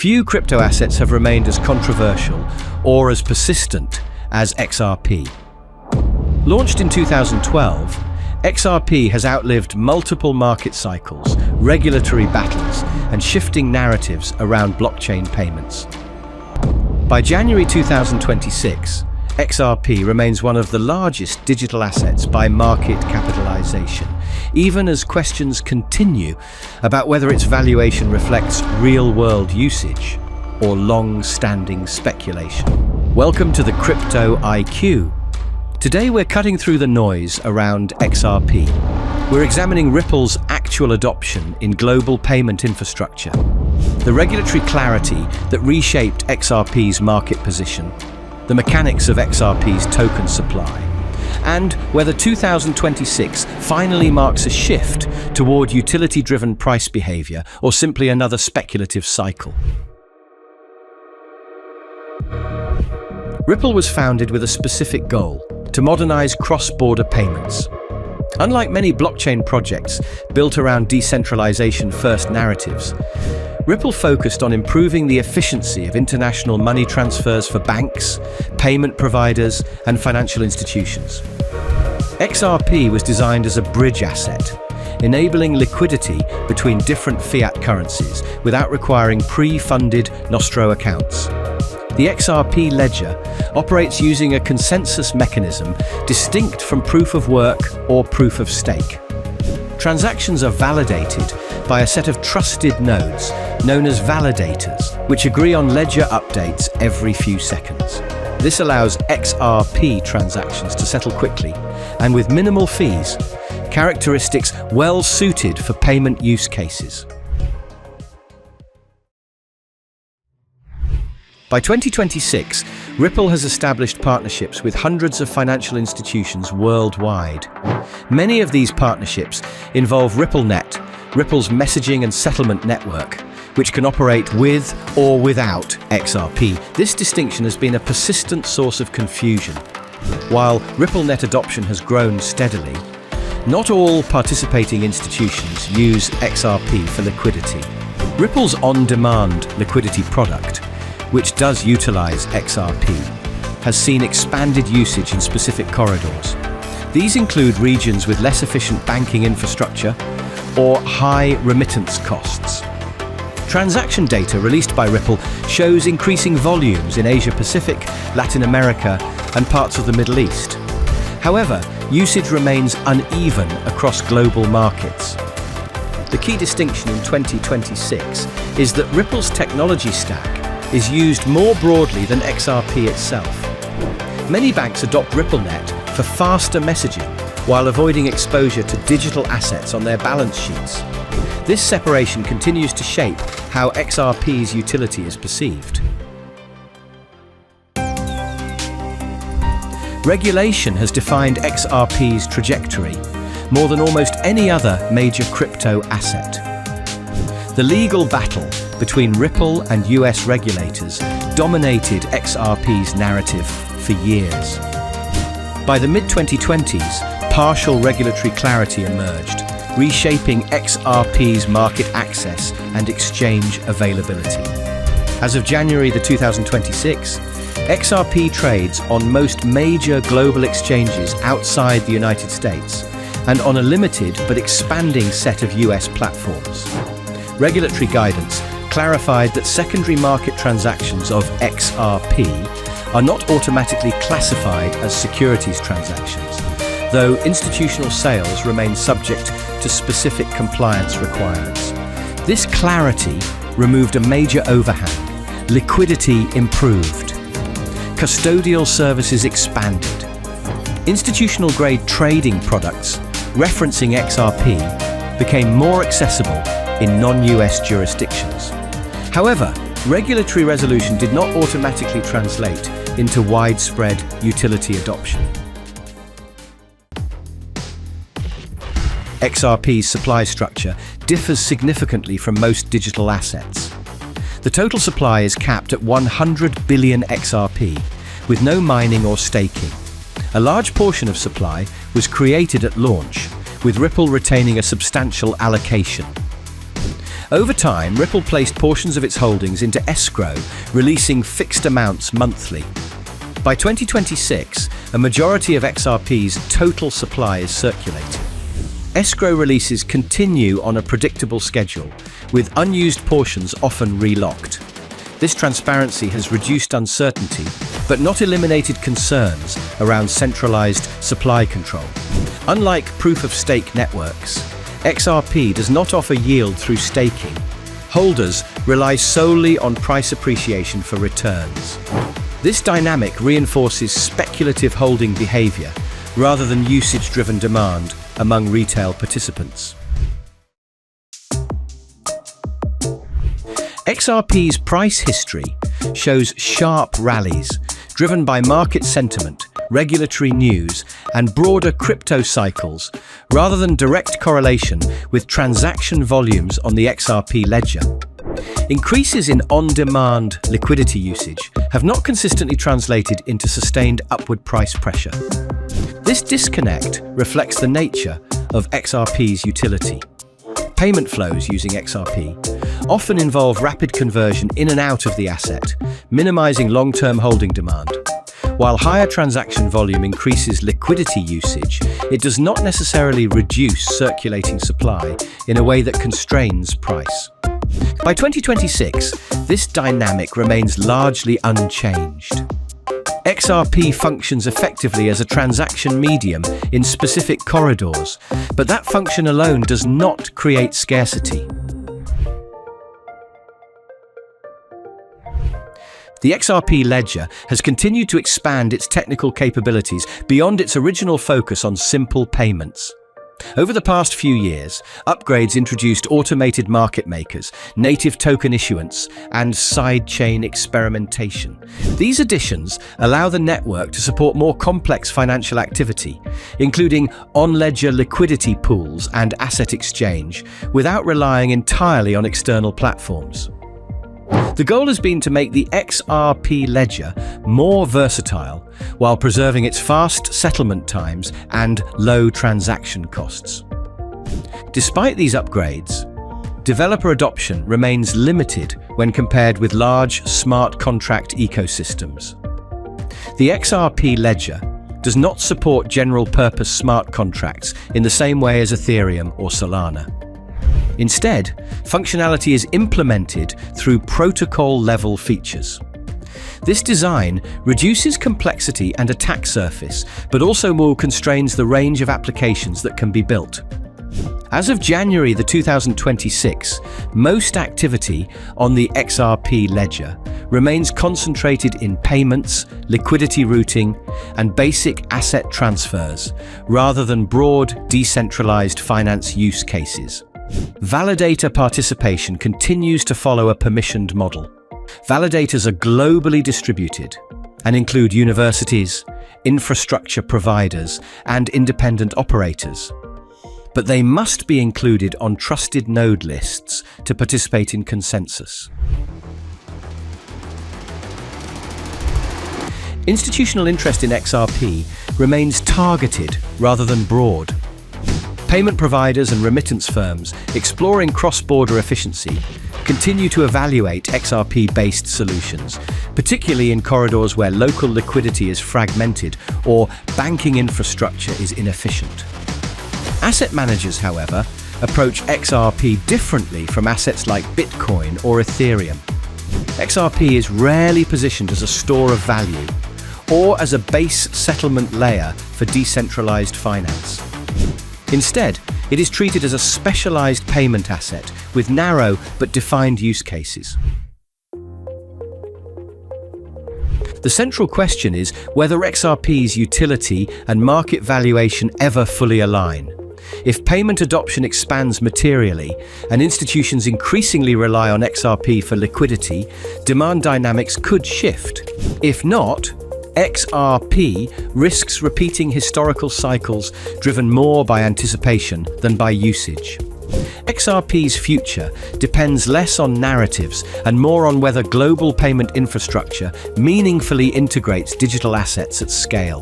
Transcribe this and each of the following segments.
Few crypto assets have remained as controversial or as persistent as XRP. Launched in 2012, XRP has outlived multiple market cycles, regulatory battles, and shifting narratives around blockchain payments. By January 2026, XRP remains one of the largest digital assets by market capitalization, even as questions continue about whether its valuation reflects real-world usage or long-standing speculation. Welcome to the Crypto IQ. Today we're cutting through the noise around XRP. We're examining Ripple's actual adoption in global payment infrastructure, the regulatory clarity that reshaped XRP's market position, the mechanics of XRP's token supply, and whether 2026 finally marks a shift toward utility-driven price behavior or simply another speculative cycle. Ripple was founded with a specific goal: to modernize cross-border payments. Unlike many blockchain projects built around decentralization-first narratives, Ripple focused on improving the efficiency of international money transfers for banks, payment providers, and financial institutions. XRP was designed as a bridge asset, enabling liquidity between different fiat currencies without requiring pre-funded Nostro accounts. The XRP ledger operates using a consensus mechanism distinct from proof of work or proof of stake. Transactions are validated by a set of trusted nodes known as validators, which agree on ledger updates every few seconds. This allows XRP transactions to settle quickly and with minimal fees, characteristics well suited for payment use cases. By 2026, Ripple has established partnerships with hundreds of financial institutions worldwide. Many of these partnerships involve RippleNet, Ripple's messaging and settlement network, which can operate with or without XRP. This distinction has been a persistent source of confusion. While RippleNet adoption has grown steadily, not all participating institutions use XRP for liquidity. Ripple's on-demand liquidity product, which does utilize XRP, has seen expanded usage in specific corridors. These include regions with less efficient banking infrastructure or high remittance costs. Transaction data released by Ripple shows increasing volumes in Asia-Pacific, Latin America, and parts of the Middle East. However, usage remains uneven across global markets. The key distinction in 2026 is that Ripple's technology stack is used more broadly than XRP itself. Many banks adopt RippleNet for faster messaging while avoiding exposure to digital assets on their balance sheets. This separation continues to shape how XRP's utility is perceived. Regulation has defined XRP's trajectory more than almost any other major crypto asset. The legal battle between Ripple and US regulators dominated XRP's narrative for years. By the mid-2020s, partial regulatory clarity emerged, reshaping XRP's market access and exchange availability. As of January 2026, XRP trades on most major global exchanges outside the United States and on a limited but expanding set of US platforms. Regulatory guidance clarified that secondary market transactions of XRP are not automatically classified as securities transactions, though institutional sales remain subject to specific compliance requirements. This clarity removed a major overhang. Liquidity improved. Custodial services expanded. Institutional-grade trading products referencing XRP became more accessible in non-US jurisdictions. However, regulatory resolution did not automatically translate into widespread utility adoption. XRP's supply structure differs significantly from most digital assets. The total supply is capped at 100 billion XRP, with no mining or staking. A large portion of supply was created at launch, with Ripple retaining a substantial allocation. Over time, Ripple placed portions of its holdings into escrow, releasing fixed amounts monthly. By 2026, a majority of XRP's total supply is circulating. Escrow releases continue on a predictable schedule, with unused portions often relocked. This transparency has reduced uncertainty, but not eliminated concerns around centralized supply control. Unlike proof-of-stake networks, XRP does not offer yield through staking. Holders rely solely on price appreciation for returns. This dynamic reinforces speculative holding behavior rather than usage-driven demand among retail participants. XRP's price history shows sharp rallies driven by market sentiment, regulatory news, and broader crypto cycles, rather than direct correlation with transaction volumes on the XRP ledger. Increases in on-demand liquidity usage have not consistently translated into sustained upward price pressure. This disconnect reflects the nature of XRP's utility. Payment flows using XRP often involve rapid conversion in and out of the asset, minimizing long-term holding demand. While higher transaction volume increases liquidity usage, it does not necessarily reduce circulating supply in a way that constrains price. By 2026, this dynamic remains largely unchanged. XRP functions effectively as a transaction medium in specific corridors, but that function alone does not create scarcity. The XRP ledger has continued to expand its technical capabilities beyond its original focus on simple payments. Over the past few years, upgrades introduced automated market makers, native token issuance, and sidechain experimentation. These additions allow the network to support more complex financial activity, including on-ledger liquidity pools and asset exchange, without relying entirely on external platforms. The goal has been to make the XRP ledger more versatile while preserving its fast settlement times and low transaction costs. Despite these upgrades, developer adoption remains limited when compared with large smart contract ecosystems. The XRP ledger does not support general-purpose smart contracts in the same way as Ethereum or Solana. Instead, functionality is implemented through protocol-level features. This design reduces complexity and attack surface, but also more constrains the range of applications that can be built. As of January 2026, most activity on the XRP ledger remains concentrated in payments, liquidity routing, and basic asset transfers, rather than broad, decentralized finance use cases. Validator participation continues to follow a permissioned model. Validators are globally distributed and include universities, infrastructure providers, and independent operators. But they must be included on trusted node lists to participate in consensus. Institutional interest in XRP remains targeted rather than broad. Payment providers and remittance firms exploring cross-border efficiency continue to evaluate XRP-based solutions, particularly in corridors where local liquidity is fragmented or banking infrastructure is inefficient. Asset managers, however, approach XRP differently from assets like Bitcoin or Ethereum. XRP is rarely positioned as a store of value or as a base settlement layer for decentralized finance. Instead, it is treated as a specialized payment asset with narrow but defined use cases. The central question is whether XRP's utility and market valuation ever fully align. If payment adoption expands materially and institutions increasingly rely on XRP for liquidity, demand dynamics could shift. If not, XRP risks repeating historical cycles driven more by anticipation than by usage. XRP's future depends less on narratives and more on whether global payment infrastructure meaningfully integrates digital assets at scale.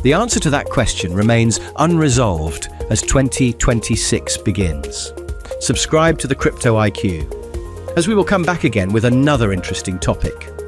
The answer to that question remains unresolved as 2026 begins. subscribe to the Crypto IQ, as we will come back again with another interesting topic.